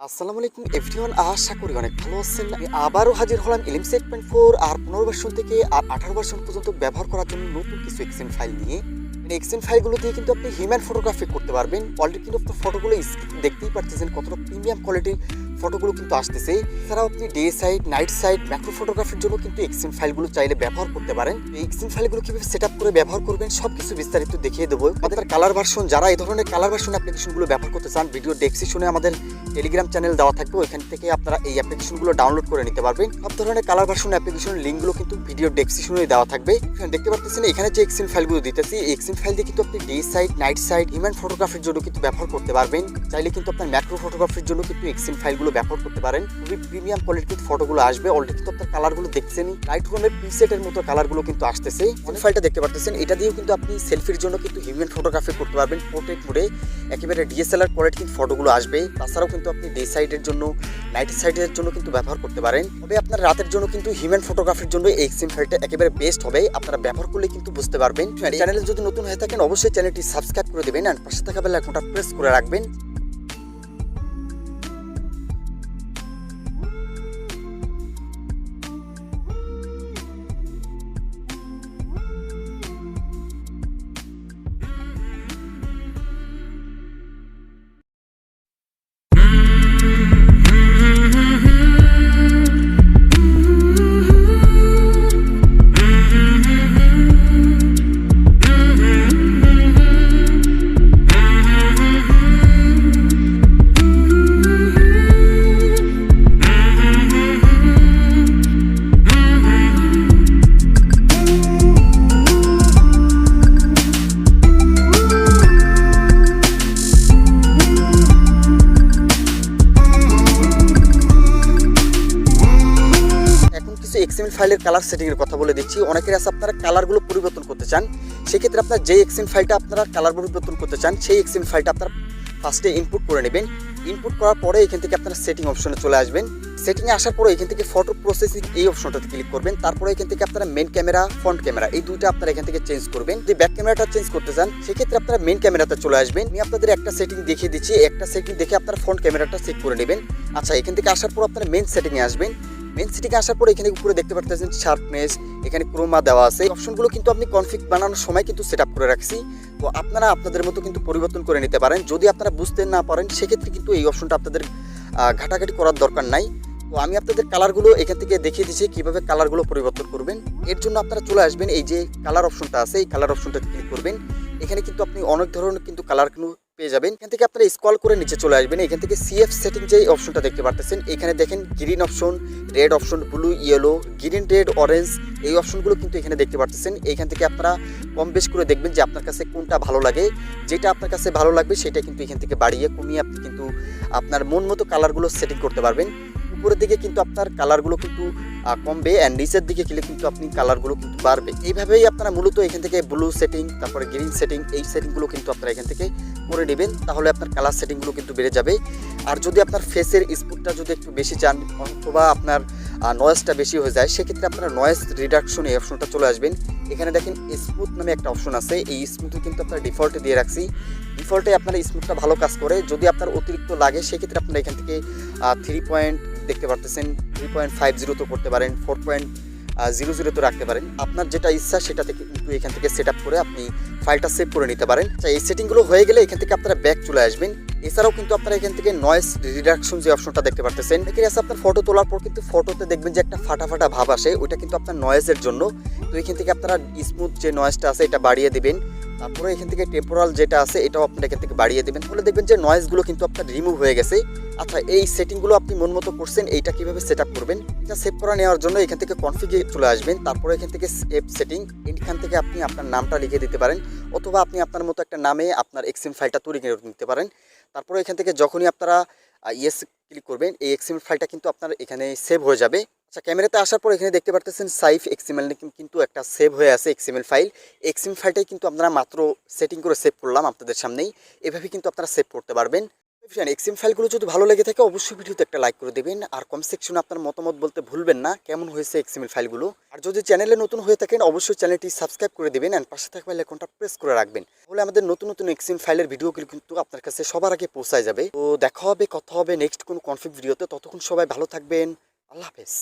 আসসালামু আলাইকুম এভরিওয়ান, আশা করি অনেক ভালো আছেন। আমি আবারও হাজির হলাম এলিম 8.4 আর 15 ভার্সন থেকে আর 18 ভার্সন পর্যন্ত ব্যবহার করার জন্য নতুন কিছু এক্সেন ফাইল নিয়ে। এক্সেন ফাইলগুলো দিয়ে কিন্তু আপনি হিউম্যান ফটোগ্রাফি করতে পারবেন। অলরেডি কিন্তু আপনার ফটোগুলো দেখতেই পারতেছেন কতটা প্রিমিয়াম কোয়ালিটির ফটোগুলো কিন্তু আসতেছে। এছাড়াও আপনি day side, night side, macro ফটোগ্রাফির জন্য কিন্তু এক্সেন ফাইলগুলো চাইলে ব্যবহার করতে পারেন। এই এক্সেন ফাইলগুলো কিভাবে সেট আপ করে ব্যবহার করবেন সবকিছু বিস্তারিত দেখিয়ে দেবো। আমাদের কালার ভার্সন, যারা এই ধরনের কালার ভার্সন অ্যাপ্লিকেশনগুলো ব্যবহার করতে চান, ভিডিও ডেসক্রিপশনে আমাদের টেলিগ্রাম চ্যানেল দেওয়া থাকবে, ওইখান থেকে আপনারা এই অ্যাপ্লিকেশনগুলো ডাউনলোড করে নিতে পারবেন। সব ধরনের কালার ভার্সন অ্যাপ্লিকেশনের লিঙ্কগুলো কিন্তু ভিডিও ডেসক্রিপশনে দেওয়া থাকবে। দেখতে পাচ্ছেন এখানে যে এক্সেন ফাইলগুলো দিতেছি, এই এক্সেন ফাইল দিয়ে কিন্তু আপনি day side, night side, human ফটোগ্রাফির জন্য কিন্তু ব্যবহার করতে পারবেন। চাইলে কিন্তু আপনার ম্যাক্রো ফটোগ্রাফির জন্য কিন্তু এক্সেন ফাইলগুলো ব্যবহার করতে পারেন। খুবই প্রিমিয়াম কোয়ালিটির ফটোগুলো আসবে। অলরেডি কিন্তু আপনার কালারগুলো দেখছেনই, লাইট রুমের প্রিসেটের মতো কালারগুলো কিন্তু আসতেছে। অন ফাইলটা দেখতে পাচ্ছেন, এটা দিয়েও কিন্তু আপনি সেলফির জন্য কিন্তু হিউম্যান ফটোগ্রাফি করতে পারবেন। পোর্ট্রেট মোডে একেবারে ডিএসএলআর কোয়ালিটি কিন্তু ফটোগুলো আসবে। তাছাড়াও কিন্তু আপনি ডে সাইডের জন্য, নাইট সাইডের জন্য কিন্তু ব্যবহার করতে পারেন। তবে আপনার রাতের জন্য কিন্তু হিউম্যান ফটোগ্রাফির জন্য এই এক্সেন ফাইলটা একেবারে বেস্ট হবে। আপনারা ব্যবহার করলে কিন্তু বুঝতে পারবেন। চ্যানেলে যদি নতুন হয়ে থাকেন অবশ্যই চ্যানেলটি সাবস্ক্রাইব করে দেবেন আর পাশে থাকা বেল আইকনটা প্রেস করে রাখবেন। এক্সএমএল ফাইলের কালার সেটিং এর কথা বলে দিচ্ছি। অনেকের আছে আপনারা কালারগুলো পরিবর্তন করতে চান, সেক্ষেত্রে আপনার যে এক্সএমএল ফাইলটা আপনারা কালার পরিবর্তন করতে চান, সেই এক্সএমএল ফাইলটা আপনারা ফার্স্টে ইনপুট করে নেবেন। ইনপুট করার পরে এখান থেকে আপনারা সেটিং অপশনে চলে আসবেন। সেটিংয়ে আসার পরে এখান থেকে ফটো প্রসেসিং এই অপশনটাতে ক্লিক করবেন। তারপরে এখান থেকে আপনারা মেন ক্যামেরা, ফ্রন্ট ক্যামেরা এই দুইটা আপনারা এখান থেকে চেঞ্জ করবেন। যদি ব্যাক ক্যামেরাটা চেঞ্জ করতে চান সেক্ষেত্রে আপনারা মেন ক্যামেরাতে চলে আসবেন। আমি আপনাদের একটা সেটিং দেখিয়ে দিচ্ছি, একটা সেটিং দেখে আপনারা ফ্রন্ট ক্যামেরাটা চেক করে নেবেন। আচ্ছা, এখান থেকে আসার পর আপনারা মেন সেটিংয়ে আসবেন। মেন সেটিংয়ে আসার পর এখানে উপরে দেখতে পাচ্ছেন শার্পনেস, এখানে ক্রোমা দেওয়া আছে। অপশনগুলো কিন্তু আপনি কনফিগ বানানোর সময় কিন্তু সেট আপ করে রাখছি। তো আপনারা আপনাদের মতো কিন্তু পরিবর্তন করে নিতে পারেন। যদি আপনারা বুঝতে না পারেন সেক্ষেত্রে কিন্তু এই অপশনটা আপনাদের ঘাটাঘাটি করার দরকার নাই। তো আমি আপনাদের কালারগুলো এখান থেকে দেখিয়ে দিচ্ছি কীভাবে কালারগুলো পরিবর্তন করবেন। এর জন্য আপনারা চলে আসবেন, এই যে কালার অপশনটা আছে এই কালার অপশনটাতে ক্লিক করবেন। এখানে কিন্তু আপনি অনেক ধরনের কিন্তু কালার পেয়ে যাবেন। এখান থেকে আপনারা স্ক্রল করে নিচে চলে আসবেন। এখান থেকে সিএফ সেটিং যে অপশনটা দেখতে পাচ্ছেন, এখানে দেখেন green option, red option, blue, yellow, green, red, orange এই অপশনগুলো কিন্তু এখানে দেখতে পাচ্ছেন। এখান থেকে আপনারা কম বেশ করে দেখবেন যে আপনার কাছে কোনটা ভালো লাগে। যেটা আপনার কাছে ভালো লাগবে সেটা কিন্তু এখান থেকে বাড়িয়ে কমিয়ে আপনি কিন্তু আপনার মন মতো কালারগুলো সেটিং করতে পারবেন। উপরের দিকে কিন্তু আপনার কালারগুলো কিন্তু কমবে অ্যান্ড নিচের দিকে গেলে কিন্তু আপনি কালারগুলো কিন্তু বাড়বে। এইভাবেই আপনারা মূলত এখান থেকে ব্লু সেটিং, তারপরে গ্রিন সেটিং এই সেটিংগুলো কিন্তু আপনারা এখান থেকে করে নেবেন। তাহলে আপনার কালার সেটিংগুলো কিন্তু বেড়ে যাবে। আর যদি আপনার ফেসের স্পুটটা যদি একটু বেশি চান অথবা আপনার নয়েজটা বেশি হয়ে যায়, সেক্ষেত্রে আপনারা নয়েজ রিডাকশন এই অপশনটা চলে আসবেন। এখানে দেখেন স্মুথ নামে একটা অপশন আছে, এই স্মুথে কিন্তু আপনার ডিফল্টে দিয়ে রাখছি। ডিফল্টে আপনার স্মুথটা ভালো কাজ করে। যদি আপনার অতিরিক্ত লাগে সেক্ষেত্রে আপনারা এখান থেকে 3 পয়েন্ট দেখতে পারতেছেন, 3.50 তো করতে পারেন, 4.00 তো রাখতে পারেন। আপনার যেটা ইচ্ছা সেটা থেকে কিন্তু এখান থেকে সেট আপ করে আপনি ফাইলটা সেভ করে নিতে পারেন। এই সেটিংগুলো হয়ে গেলে এখান থেকে আপনারা ব্যাক চলে আসবেন। এছাড়াও কিন্তু আপনারা এখান থেকে নয়েজ রিডাকশন যে অপশনটা দেখতে পারতেছেন, এখানে আছে আপনার ফটো তোলার পর কিন্তু ফটোতে দেখবেন যে একটা ফাটা ফাটা ভাব আসে, ওইটা কিন্তু আপনার নয়েজের জন্য। তো এখান থেকে আপনারা স্মুথ যে নয়েজটা আছে এটা বাড়িয়ে দিবেন। তারপরে এখান থেকে টেম্পোরাল যেটা আছে এটাও আপনারা এখান থেকে বাড়িয়ে দেবেন। তাহলে দেখবেন যে নয়েজগুলো কিন্তু আপনার রিমুভ হয়ে গেছে। আচ্ছা, এই সেটিংগুলো আপনি মন মতো করছেন, এইটা কীভাবে সেট আপ করবেন এটা সেভ করে নেওয়ার জন্য এখান থেকে কনফিগে চলে আসবেন। তারপরে এখান থেকে সেভ সেটিং, এখান থেকে আপনি আপনার নামটা লিখে দিতে পারেন অথবা আপনি আপনার মতো একটা নামে আপনার এক্সএমএল ফাইলটা তৈরি করে নিতে পারেন। তারপরে এখান থেকে যখনই আপনারা ইয়েস ক্লিক করবেন এই এক্সএমএল ফাইলটা কিন্তু আপনার এখানে সেভ হয়ে যাবে। আচ্ছা, ক্যামেরাতে আসার পর এখানে দেখতে পারতেছেন সাইফ এক্সএমএল কিন্তু একটা সেভ হয়ে আছে এক্সএমএল ফাইল। এক্সএমএল ফাইলটাই কিন্তু আপনারা মাত্র সেটিং করে সেভ করলাম আপনাদের সামনেই। এভাবে কিন্তু আপনারা সেভ করতে পারবেন। ফ্রেন্ড এক্সএম ফাইলগুলো যদি ভালো লেগে থাকে অবশ্যই ভিডিওতে একটা লাইক করে দেবেন আর কমেন্ট সেকশনে আপনার মতামত বলতে ভুলবেন না কেমন হয়েছে এক্সএমএল ফাইলগুলো। আর যদি চ্যানেলে নতুন হয়ে থাকেন অবশ্যই চ্যানেলটি সাবস্ক্রাইব করে দেবেন এন্ড পাশে থাকা বেল আইকনটা প্রেস করে রাখবেন, তাহলে আমাদের নতুন নতুন এক্সএমএল ফাইলের ভিডিওগুলো কিন্তু আপনার কাছে সবার আগে পৌঁছায় যাবে। তো দেখা হবে কথা হবে নেক্সট কোনো কনফিগ ভিডিওতে, ততক্ষণ সবাই ভালো থাকবেন। আল্লাহ হাফেজ।